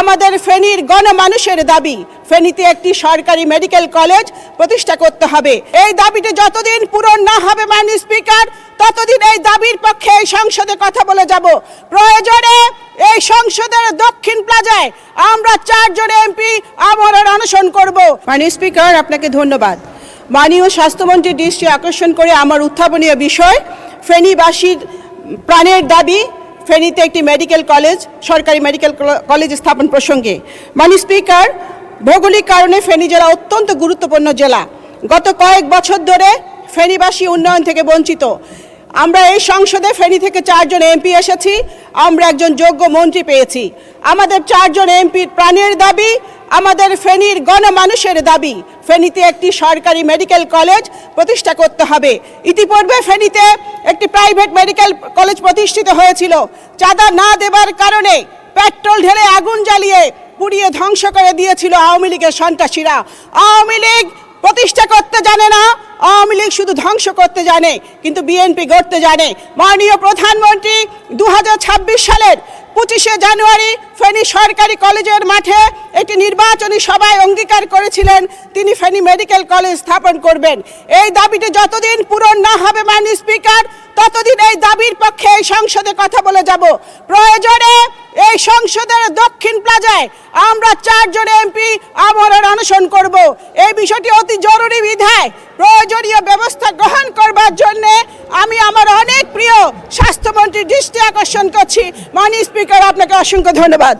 আমাদের ফেনীর গণমানুষের দাবি ফেনীতে একটি সরকারি মেডিকেল কলেজ প্রতিষ্ঠা করতে হবে। এই দাবিটি যতদিন পূরণ না হবে মাননীয় স্পিকার, ততদিন এই দাবির পক্ষে এই সংসদে কথা বলে যাব। প্রয়োজনে এই সংসদের দক্ষিণ প্লাজায় আমরা 4 জন এমপি আমরণ অনশন করব। মাননীয় স্পিকার, আপনাকে ধন্যবাদ। মাননীয় স্বাস্থ্যমন্ত্রীর দৃষ্টি আকর্ষণ করে আমার উত্থাপনীয় বিষয় ফেনীবাসীর প্রাণের দাবি ফেনীতে একটি মেডিকেল কলেজ, সরকারি মেডিকেল কলেজ স্থাপন প্রসঙ্গে। মাননীয় স্পিকার, ভৌগোলিক কারণে ফেনী জেলা অত্যন্ত গুরুত্বপূর্ণ জেলা। গত কয়েক বছর ধরে ফেনীবাসী উন্নয়ন থেকে বঞ্চিত। আমরা এই সংসদে ফেনী থেকে 4 জন এমপি এসেছি, আমরা একজন যোগ্য মন্ত্রী পেয়েছি। আমাদের 4 জন এমপির প্রাণের দাবি, আমাদের ফেনীর গণমানুষের দাবি ফেনীতে একটি সরকারি মেডিকেল কলেজ প্রতিষ্ঠা করতে হবে। ইতিপূর্বে ফেনীতে একটি প্রাইভেট মেডিকেল কলেজ প্রতিষ্ঠিত হয়েছিল। চাঁদা না দেবার কারণে পেট্রোল ঢেলে আগুন জ্বালিয়ে পুড়িয়ে ধ্বংস করে দিয়েছিল আওয়ামী লীগের সন্ত্রাসীরা। আওয়ামী লীগ প্রতিষ্ঠা করতে জানে না, আওয়ামী লীগ শুধু ধ্বংস করতে জানে, কিন্তু বিএনপি গড়তে জানে। মাননীয় প্রধানমন্ত্রী 2026 সালের 25শে জানুয়ারি ফেনী সরকারি কলেজের মাঠে একটি নির্বাচনী সভায় অঙ্গীকার করেছিলেন তিনি ফেনী মেডিকেল কলেজ স্থাপন করবেন। এই দাবিটি যতদিন পূরণ না হবে মাননীয় স্পিকার, ততদিন এই দাবির পক্ষে এই সংসদে কথা বলে যাব। প্রয়োজনে এই সংসদের দক্ষিণ প্লাজায় আমরা 4 জন এমপি আমরণ অনশন করব। এই বিষয়টি অতি জরুরি বিধায় প্রয়োজনীয় ব্যবস্থা গ্রহণ করবার জন্য আমি আমার অনেক প্রিয় স্বাস্থ্যমন্ত্রীর দৃষ্টি আকর্ষণ করছি। মাননীয় স্পিকার, আপনাকে অসংখ্য ধন্যবাদ।